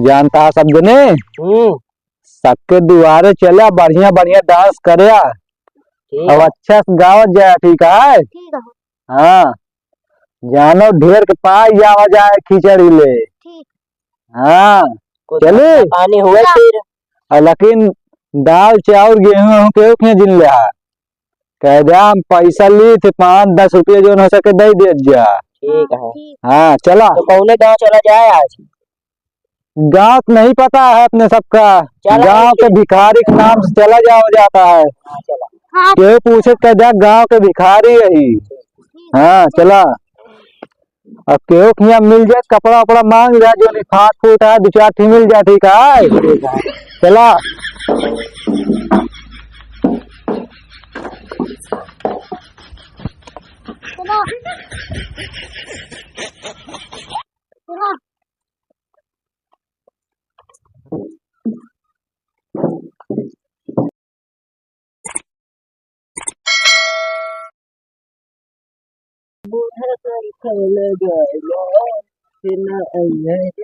जानता है सब जने सबके दुआरे चला बढ़िया बढ़िया डांस करे अब अच्छा से गावत जाए। ठीक है हाँ जानो ढेर के पाई जावा जाए खिचड़ी ले। हाँ चले पानी हुए फिर लेकिन दाल चावल गेहूं के जिन ले कह दिया हम पैसा ली थे 5-10 रुपये जो हो सके दे दे जा। ठीक है हाँ चला तो कौने गाँव चला जाए आज। गाँव नहीं पता है अपने सबका गाँव के भिखारी के नाम से चला जाता है। क्यों पूछे कह दिया गाँव के भिखारी यही। हाँ चला अब क्यों किया मिल जाए कपड़ा वपड़ा मांग जाए जो फाट फूट है 2-4 ठी मिल जाए। ठीक है चला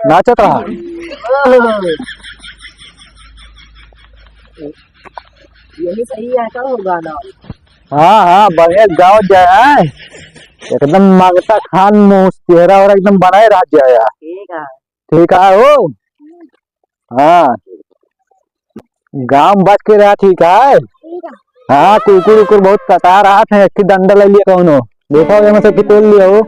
नाचत रहा। यही सही है क्या होगा ना। हाँ हाँ बढ़िया गाँव जाए एकदम मांगता खान मुंह चेहरा और एकदम बनाए रह जाए। ठीक है हो हाँ गाँव बच के रहा। ठीक है हाँ कुकुर उकुर बहुत कटा रहा था एक डंडा ले लिया कौनो देखो ये से तोड़ लिया हो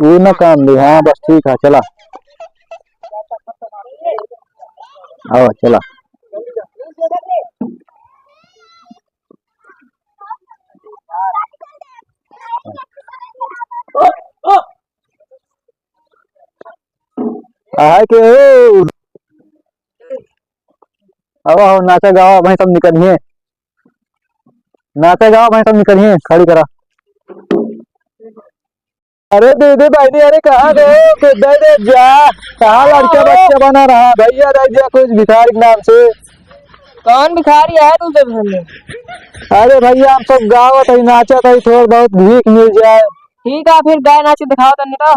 वो ना काम ली। हाँ बस ठीक है चला आओ चला आए के अब नाचा गावा भाई सब निकलिए नाचा गावा भाई सब निकलिए खड़ी करा। अरे दीदी भाई अरे कहाँ गए किधर दे जा कहाँ लड़का बच्चा बना रहा भैया रह जा कुछ भिखारी के नाम से। कौन भिखारी है तू जब घर में। अरे भैया हम सब गावत है नाचा था थोड़ा बहुत भीख मिल जाए। ठीक है फिर गाय नाच दिखाओ तन्नी तो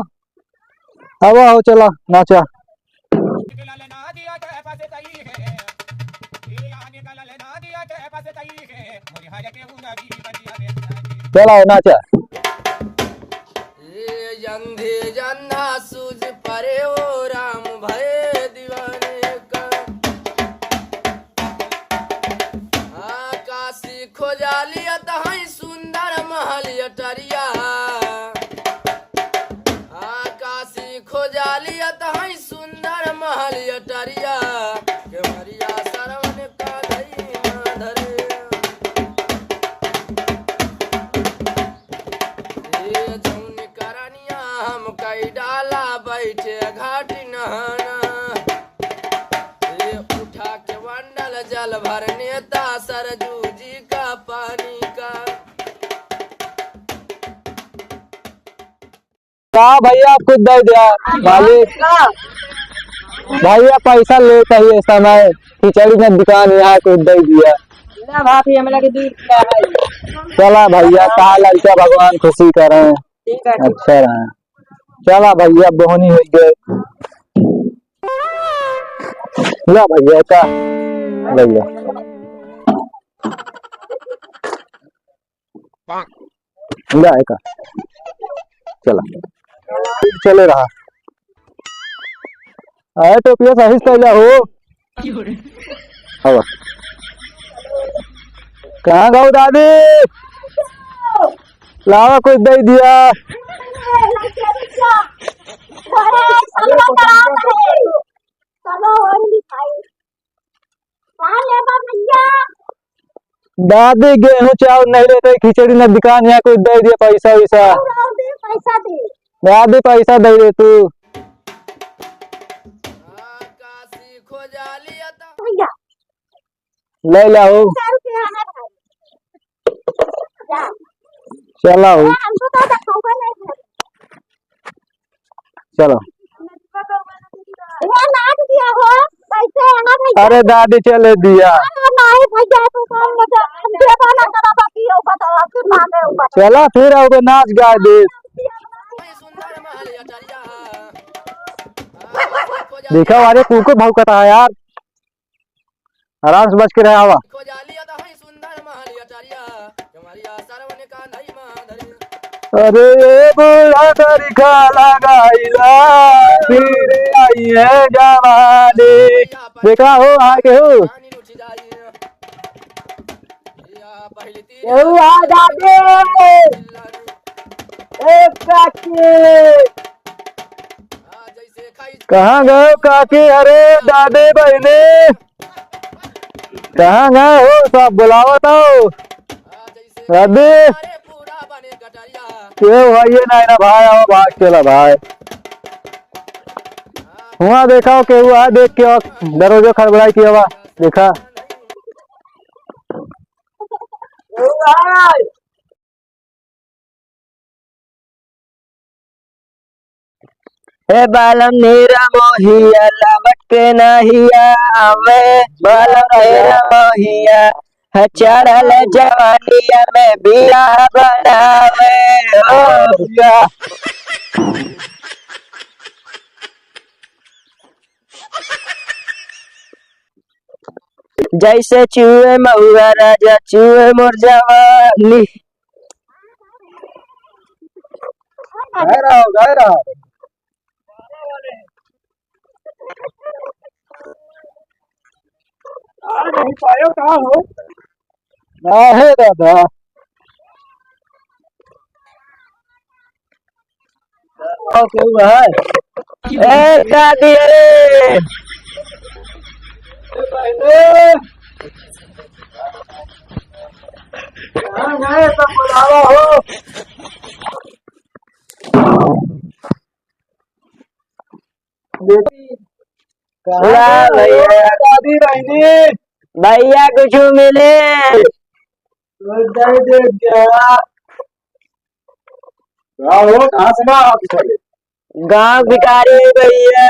अब आओ चला नाचा चला नाचा जंधे जन्हा सूझ परे ओ राम भय दीवाने का काशी खोजालिया तहाई सुंदर महल अटरिया काशी खोजालिया तहाई सुंदर महल अटरिया के मरिया सरवन का दई माधर डाला बैठे घाट नहाना उठा के बंडल जल भरने ता सरजू जी का पानी का भैया आपको दे दिया मालिक भैया पैसा लेता ही समय खिचड़ी में दुकान यहाँ को दे दिया। चला भैया कहा लड़का भगवान खुशी करे अच्छा रहा। चला भैया बोहनी हो गए ला भैया का भैया ला का चला चले रहा अरे टोपिया सही से हो कहाँ गाँव दादी लावा कुछ दे दिया। दादी गेहूं चावल नहीं लेते खिचड़ी न दुकान यहाँ कुछ दे दिया पैसा वैसा दादी पैसा दे दे तू ले लाओ चलाओ चलो अरे दादी चले दिया चला फिर आओगे नाच गा दे। देखा वाले कुकुर भौंकता है यार, आराम से बच के रहा हुआ। अरे ये बुढ़ा तरीका लगाइला फिर आई है जवानी। देखा हो आगे हो कहाँ गए काकी? अरे दादे बहने कहाँ गए हो? सब बुलाओ तो दादी क्यों भाई ये नहीं ना भाई, आओ भाग चला भाई। हुआ देखा के हुआ देख के दरवाजा खड़बड़ाई किया हुआ देखा। हे बालम नीरा मोहिया लवट के नहिया हमें बालम नीरा मोहिया है चढ़ल जवानिया में बियाह बनावे हो गया। जैसे चूहे महुआ राजा चूहे मोर जवानी। गहरा नहीं पायो कहाँ हो? ना है दादा क्यों है? ए दादी कहाँ गए? सब बुलावा हो। भैया दादी बहनी भैया कुछ मिले कहाँ से गाँव भिखारी भैया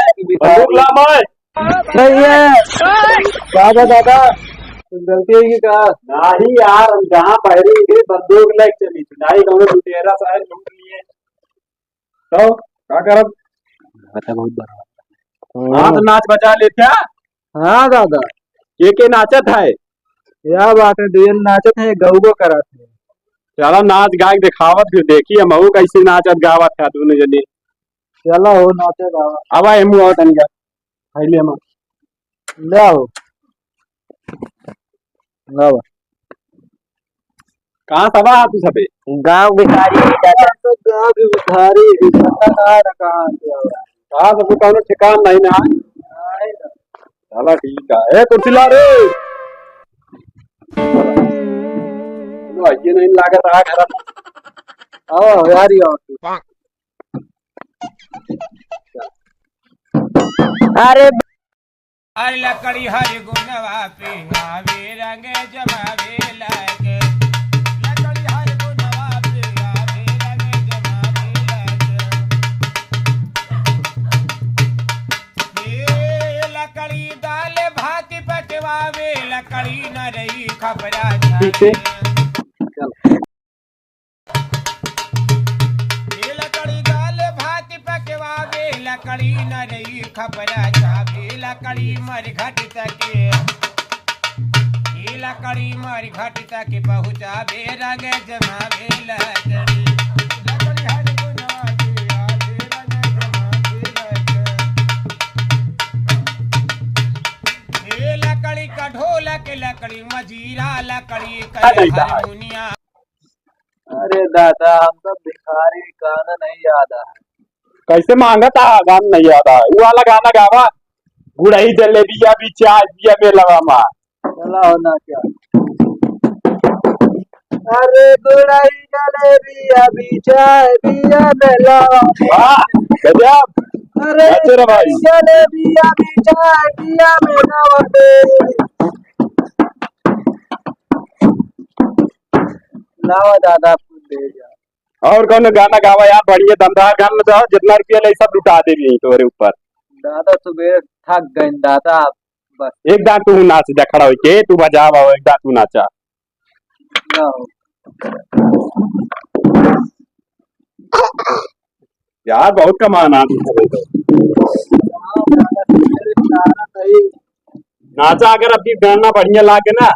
भैया दादा दादा गलती है कि कहा नहीं यार, हम जहाँ पहले बंदूक लेके चली चुनाई हमने लुटेरा साहब लूट लिए तो क्या करब? बहुत बड़ा हाँ तो नाच बजा ले क्या? हाँ दादा के नाचत है? क्या बात है दिन नाचत है गऊ करत है। चलो नाच गाय दिखावत फिर देखिए महू कैसे नाचत गावत है दोनों जनी। चलो हो नाचे गावत अब हम आओ तन क्या पहले हम ले आओ लाओ। कहाँ सब आ तू सबे? गाँव भिखारी तो गाँव की भिखारी कहाँ सब कौन ठिकान नहीं ना। चलो ठीक है कुर्सी ला रे ये नहीं लागत आ घर आओ यार ही आओ। अरे हर लकड़ी हर गुनवा पे आवे रंग जमावे लगे लकड़ी हर गुनवा पे आवे रंग जमावे लगे ये लकड़ी दाल भात पकवावे लकड़ी न रही खबरा जावे ये लकड़ी दाल भात पकवावे लकड़ी न रही खबरा जावे लकड़ी मर घट तके लकड़ी मर घट तक पहुँचावे रंग जमावे लकड़ी लकड़ी हर गुनवा पे आवे रंग जमावे लकड़ी लकड़ी का ढोलक लकड़ी मजीरा लकड़ी करे हारमोनिया। अरे दादा हम तो भिखारी गाना नहीं याद है। कैसे मांगा था गाना नहीं याद है? वो वाला गाना गावा गुड़ाई जलेबिया भी चाय पिया में लगा मार चला होना क्या? अरे गुड़ाई जलेबिया भी चाय पिया में लगा गजब। अरे जलेबिया भी चाय पिया में लगा लावा दादा दे जा। और कौन गाना गावा यार बढ़िया दमदार गाना तो जितना रुपया ले सब लुटा दे भी तोरे ऊपर। दादा सुबह थक गए दादा बस एक दान तू नाच जा खड़ा होके तू बजा बाबा एक दान तू नाचा यार बहुत कमाना नाचा अगर अपनी गाना बढ़िया लागे ना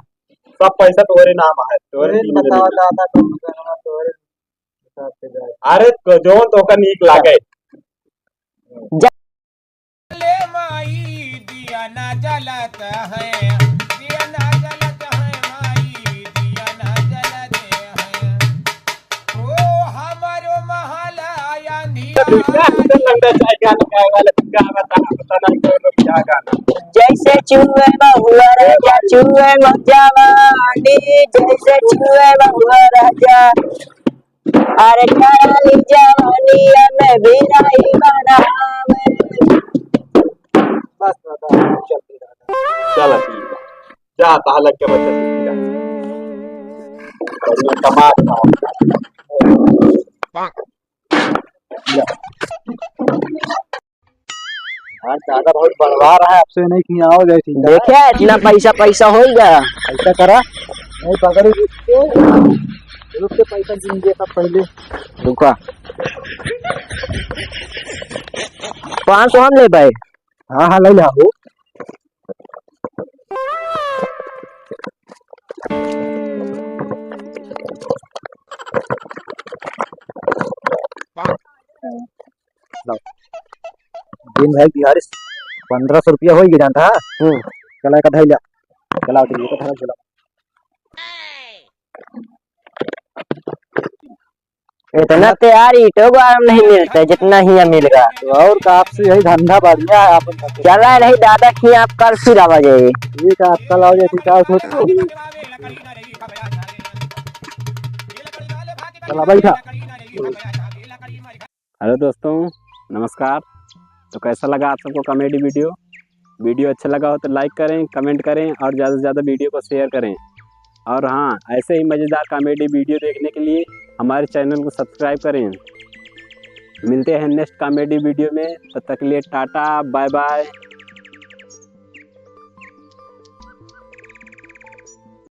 सब पैसा तोरे नाम है अरे जो तो का नीक लागे ले माई दिया ना जलत है, दिया ना जलत है माई, दिया ना जलत है। ओ हमारो महल आया जैसे चुए बहुआ राजा चुए जवानी, जैसे चुए बहुआ राजा अरे चली जवानी में भी नहीं बनावे। चल ठीक है जा तालक के बच्चे दादा बहुत बढ़वा रहा है आपसे नहीं कि आओ जैसी देखिए इतना पैसा पैसा हो गया ऐसा करा नहीं पकड़ी रुक के पैसा दीजिए सब पहले रुका 500 हम ले पाए। हाँ हाँ ले लो दिन भाई बिहारी 1500 रुपया हो गया जानता है चला का धैला चलाओ ठीक है तो चलाओ इतना तैयार ईटों को आराम नहीं मिलता जितना ही मिलेगा तो और का आपसे यही धंधा बढ़िया है आप चला नहीं दादा की आप कल फिर आवा जाइए ठीक है आपका लाओ जैसे चला बैठा। हेलो दोस्तों नमस्कार। तो कैसा लगा आप सबको कॉमेडी वीडियो अच्छा लगा हो तो लाइक करें कमेंट करें और ज़्यादा से ज़्यादा वीडियो को शेयर करें। और हाँ ऐसे ही मज़ेदार कॉमेडी वीडियो देखने के लिए हमारे चैनल को सब्सक्राइब करें। मिलते हैं नेक्स्ट कॉमेडी वीडियो में, तब तक के लिए टाटा बाय बाय।